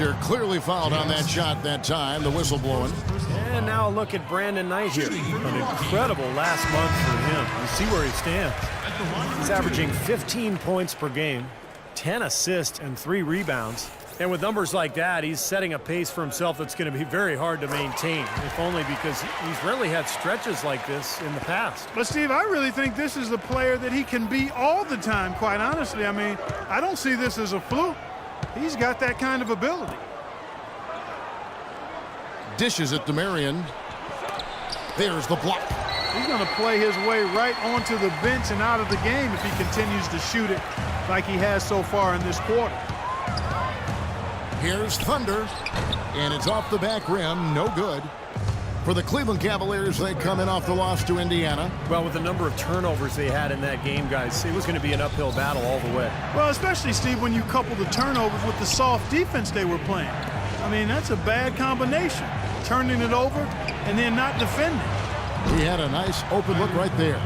Foster clearly fouled on that shot that time. The whistle blowing. And now a look at Brandon Knight here. An incredible last month for him. You see where he stands. He's averaging 15 points per game, 10 assists, and 3 rebounds. And with numbers like that, he's setting a pace for himself that's going to be very hard to maintain, if only because he's rarely had stretches like this in the past. But, Steve, I really think this is the player that he can be all the time, quite honestly. I mean, I don't see this as a fluke. He's got that kind of ability. Dishes it to Marion. There's the block. He's going to play his way right onto the bench and out of the game if he continues to shoot it like he has so far in this quarter. Here's Thunder, and it's off the back rim. No good. For the Cleveland Cavaliers, they come in off the loss to Indiana. Well, with the number of turnovers they had in that game, guys, it was going to be an uphill battle all the way. Well, especially, Steve, when you couple the turnovers with the soft defense they were playing. I mean, that's a bad combination. Turning it over and then not defending. He had a nice open look right there.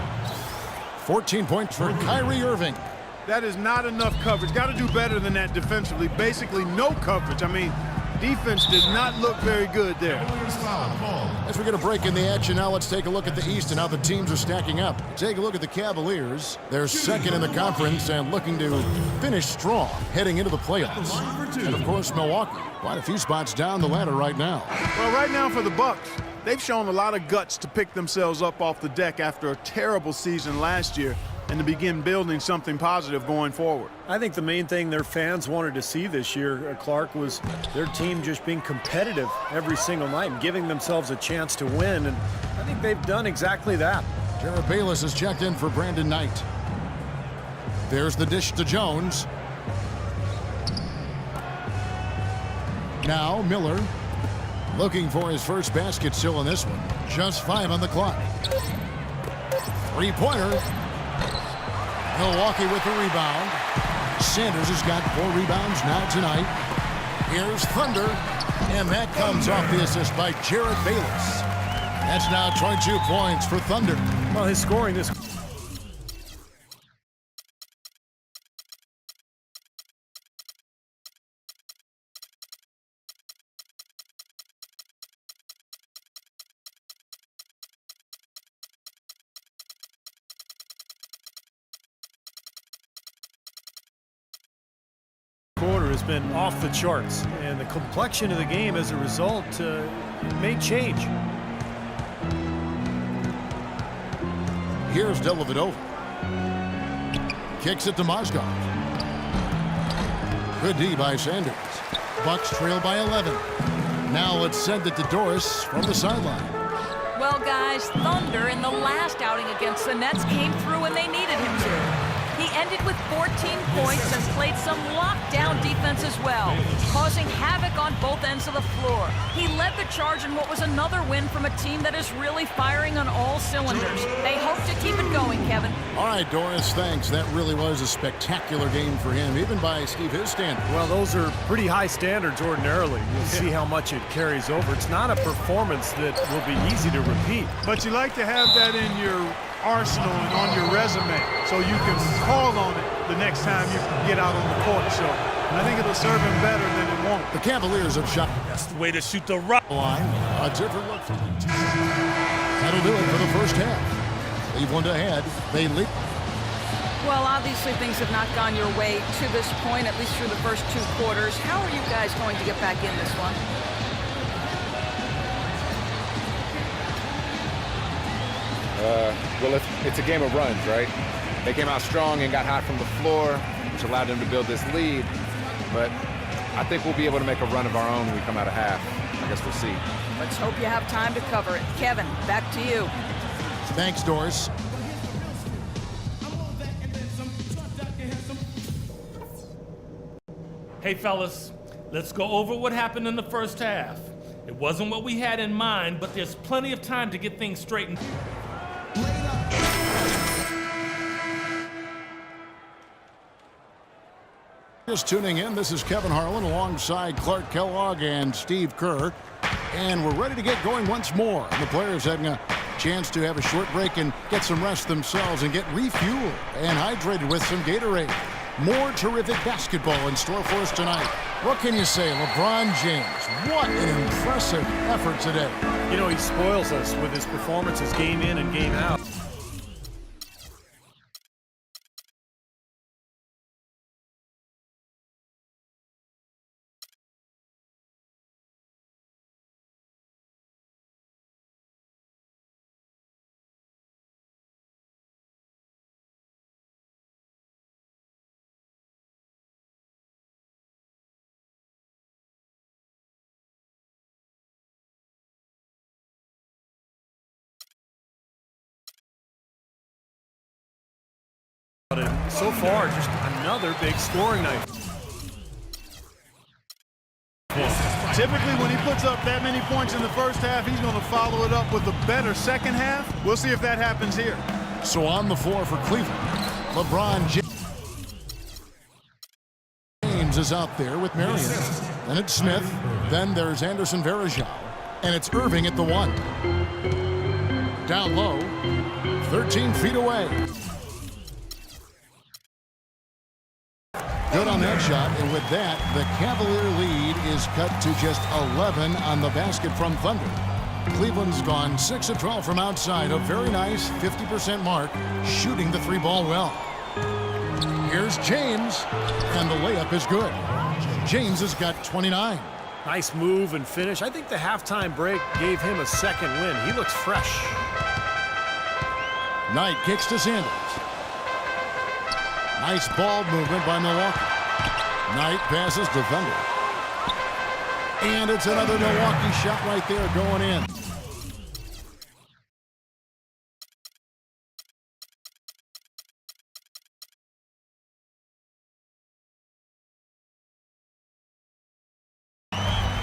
14 points for Kyrie Irving. That is not enough coverage. Got to do better than that defensively. Basically no coverage. I mean, defense did not look very good there. As we get a break in the action now, let's take a look at the East and how the teams are stacking up. Take a look at the Cavaliers. They're second in the conference and looking to finish strong heading into the playoffs. And, of course, Milwaukee, quite a few spots down the ladder right now. Well, right now for the Bucks, they've shown a lot of guts to pick themselves up off the deck after a terrible season last year and to begin building something positive going forward. I think the main thing their fans wanted to see this year, Clark, was their team just being competitive every single night and giving themselves a chance to win, and I think they've done exactly that. Jared Bayless has checked in for Brandon Knight. There's the dish to Jones. Now Miller looking for his first basket still in this one. Just 5 on the clock. Three-pointer. Milwaukee with the rebound. Sanders has got 4 rebounds now tonight. Here's Thunder, and that comes off the assist by Jared Bayless. That's now 22 points for Thunder. Well, his scoring this... has been off the charts, and the complexion of the game as a result may change. Here's Dellavedova. Kicks it to Mozgov. Good D by Sanders. Bucks trail by 11. Now let's send it to Doris from the sideline. Well, guys, Thunder in the last outing against the Nets came through when they needed him to. He ended with 14 points and played some lockdown defense as well, causing havoc on both ends of the floor. He led the charge in what was another win from a team that is really firing on all cylinders. They hope to keep it going, Kevin. All right, Doris, thanks. That really was a spectacular game for him, even by Steve his standards. Well, those are pretty high standards ordinarily. You'll see how much it carries over. It's not a performance that will be easy to repeat. But you like to have that in your arsenal and on your resume so you can call on it the next time you get out on the court. So I think it'll serve him better than it won't. The Cavaliers have shot. That's the way to shoot the rock line. A different look for the team. That'll do it for the first half. Cleveland ahead. They lead. Well, obviously things have not gone your way to this point, at least through the first 2 quarters. How are you guys going to get back in this one? Well, it's a game of runs, right? They came out strong and got hot from the floor, which allowed them to build this lead. But I think we'll be able to make a run of our own when we come out of half. I guess we'll see. Let's hope you have time to cover it. Kevin, back to you. Thanks, Doris. Hey, fellas, let's go over what happened in the first half. It wasn't what we had in mind, but there's plenty of time to get things straightened. Just tuning in, this is Kevin Harlan alongside Clark Kellogg and Steve Kerr. And we're ready to get going once more. The players having a chance to have a short break and get some rest themselves and get refueled and hydrated with some Gatorade. More terrific basketball in store for us tonight. What can you say, LeBron James? What an impressive effort today. You know, he spoils us with his performances game in and game out. So far, just another big scoring night. Typically, when he puts up that many points in the first half, he's going to follow it up with a better second half. We'll see if that happens here. So on the floor for Cleveland, LeBron James is out there with Marion. Then it's Smith. Then there's Anderson Varejao. And it's Irving at the 1. Down low, 13 feet away. Good on that shot, and with that, the Cavalier lead is cut to just 11 on the basket from Thunder. Cleveland's gone 6 of 12 from outside, a very nice 50% mark, shooting the 3-ball well. Here's James, and the layup is good. James has got 29. Nice move and finish. I think the halftime break gave him a second win. He looks fresh. Knight kicks to Sanders. Nice ball movement by Milwaukee. Knight passes to Thunder. And it's another Milwaukee shot right there going in.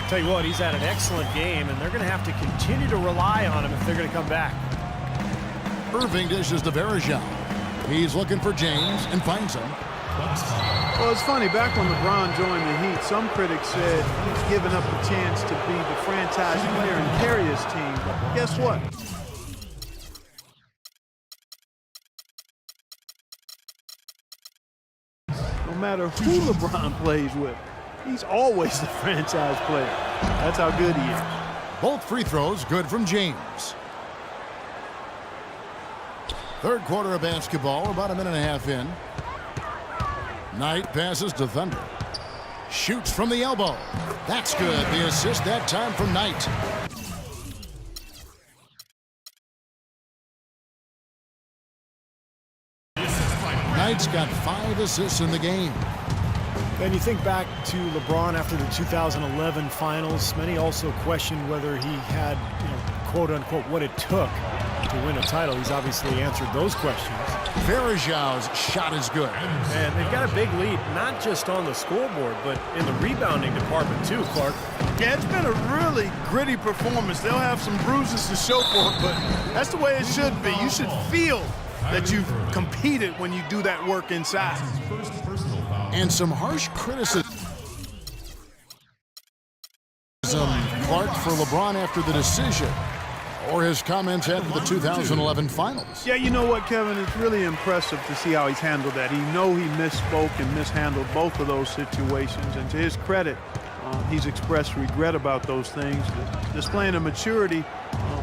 Tell you what, he's had an excellent game, and they're going to have to continue to rely on him if they're going to come back. Irving dishes to Varejao. He's looking for James and finds him. Well, it's funny. Back when LeBron joined the Heat, some critics said he's given up the chance to be the franchise player and carry his team. But guess what? No matter who LeBron plays with, he's always the franchise player. That's how good he is. Both free throws good from James. Third quarter of basketball, about a minute and a half in. Knight passes to Thunder. Shoots from the elbow. That's good. The assist that time from Knight. Knight's got 5 assists in the game. And you think back to LeBron after the 2011 finals, many also questioned whether he had, quote unquote, what it took to win a title. He's obviously answered those questions. Varejao's shot is good. And they've got a big lead, not just on the scoreboard, but in the rebounding department too, Clark. Yeah, it's been a really gritty performance. They'll have some bruises to show for it, but that's the way it should be. You should feel that you've competed when you do that work inside. And some harsh criticism, Clark, for LeBron after the decision, or his comments after the 2011 finals. Yeah, you know what, Kevin? It's really impressive to see how he's handled that. He misspoke and mishandled both of those situations, and to his credit, he's expressed regret about those things, displaying a maturity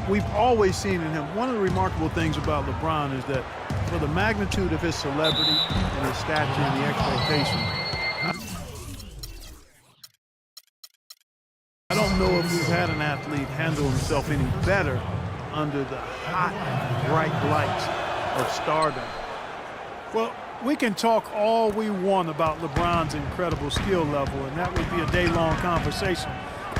we've always seen in him. One of the remarkable things about LeBron is that for the magnitude of his celebrity and his stature and the expectation, I don't know if we've had an athlete handle himself any better under the hot, bright lights of stardom. Well, we can talk all we want about LeBron's incredible skill level, and that would be a day-long conversation.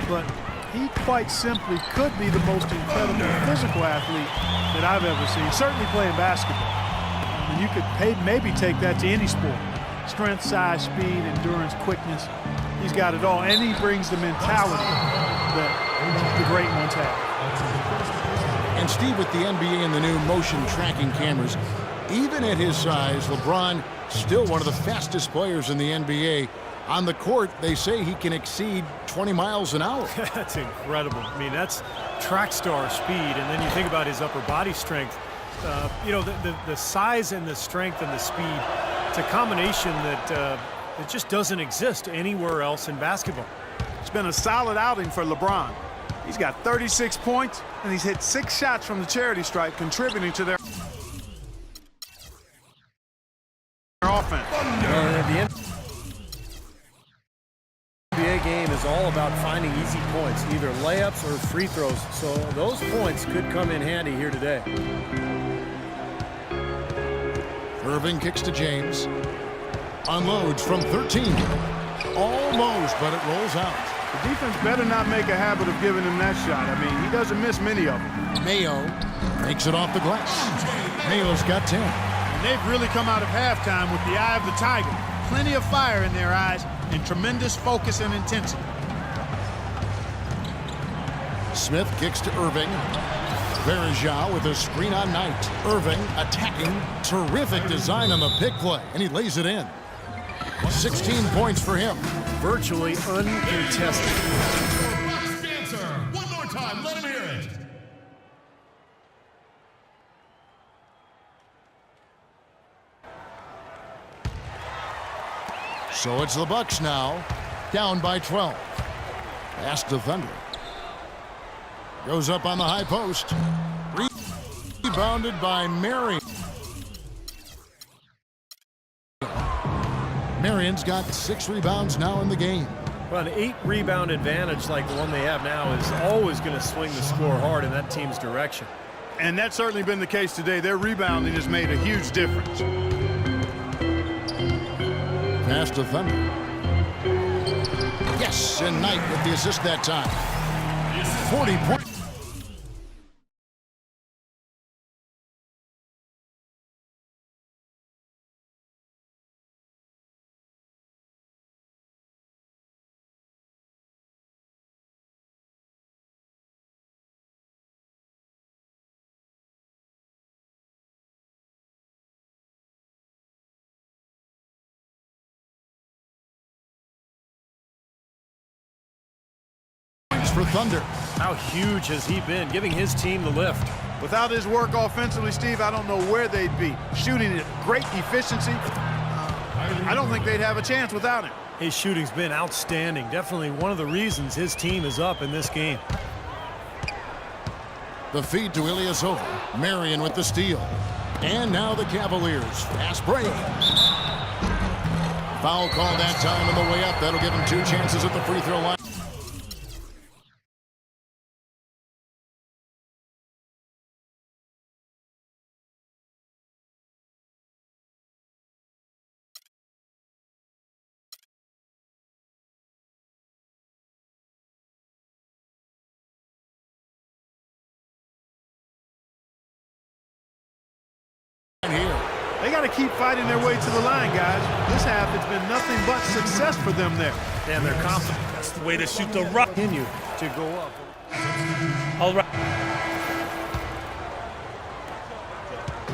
But he quite simply could be the most incredible physical athlete that I've ever seen, certainly playing basketball. I mean, you could maybe take that to any sport. Strength, size, speed, endurance, quickness. He's got it all, and he brings the mentality that the great ones have. And Steve, with the NBA and the new motion tracking cameras, even at his size, LeBron still one of the fastest players in the NBA. On the court, they say he can exceed 20 miles an hour. That's incredible. I mean, that's track star speed, and then you think about his upper body strength. The size and the strength and the speed It's a combination that it just doesn't exist anywhere else in basketball. It's been a solid outing for LeBron. He's got 36 points, and he's hit 6 shots from the charity stripe, contributing to their offense. The NBA game is all about finding easy points, either layups or free throws. So those points could come in handy here today. Irving kicks to James. Unloads from 13. Almost, but it rolls out. The defense better not make a habit of giving him that shot. I mean, he doesn't miss many of them. Mayo makes it off the glass. Mayo's got 10. And they've really come out of halftime with the eye of the tiger. Plenty of fire in their eyes and tremendous focus and intensity. Smith kicks to Irving. Verja with a screen on Knight. Irving attacking. Terrific design on the pick play, and he lays it in. 16 points for him. Virtually uncontested. One more time, let him hear it. So it's the Bucks now, down by 12. Pass to Thunder. Goes up on the high post. Rebounded by Marion. Marion's got 6 rebounds now in the game. Well, an 8-rebound advantage like the one they have now is always going to swing the score hard in that team's direction. And that's certainly been the case today. Their rebounding has made a huge difference. Pass to Thunder. Yes, and Knight with the assist that time. 40 points. For Thunder. How huge has he been, giving his team the lift? Without his work offensively, Steve, I don't know where they'd be. Shooting at great efficiency. I don't think they'd have a chance without him. His shooting's been outstanding. Definitely one of the reasons his team is up in this game. The feed to Ilyasova. Marion with the steal. And now the Cavaliers. Fast break. Foul call that time on the way up. That'll give him 2 chances at the free throw line. They got to keep fighting their way to the line, guys. This half, it's been nothing but success for them there. And they're confident. That's the way to shoot the rock. Continue to go up. All right.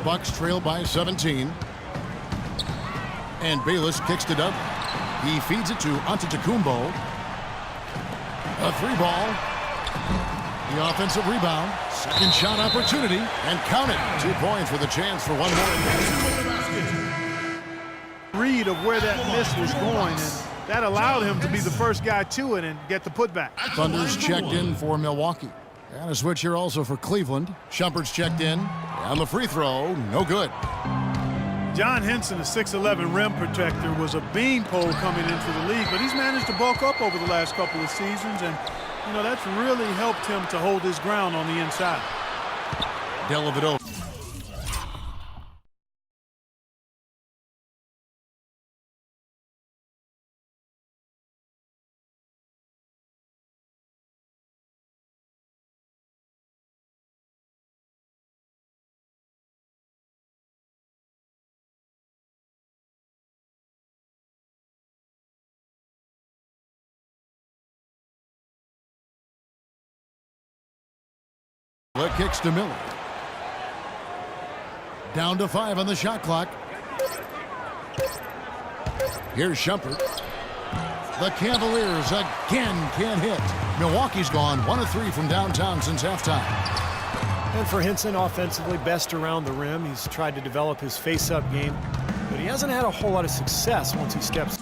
Bucks trail by 17. And Bayless kicks to Dudley. He feeds it to Antetokounmpo. A 3-ball. The offensive rebound. Second shot opportunity. And count it. 2 points with a chance for one more. Read of where that miss was going, and that allowed him to be the first guy to it and get the putback. Thunder's checked in for Milwaukee. And a switch here also for Cleveland. Shumpert's checked in. And the free throw, no good. John Henson, a 6'11" rim protector, was a beanpole coming into the league, but he's managed to bulk up over the last couple of seasons, and you know that's really helped him to hold his ground on the inside. Dellavedova. The kicks to Miller. Down to 5 on the shot clock. Here's Shumpert. The Cavaliers again can't hit. Milwaukee's gone 1 of 3 from downtown since halftime. And for Henson, offensively best around the rim. He's tried to develop his face-up game, but he he hasn't had a whole lot of success once he steps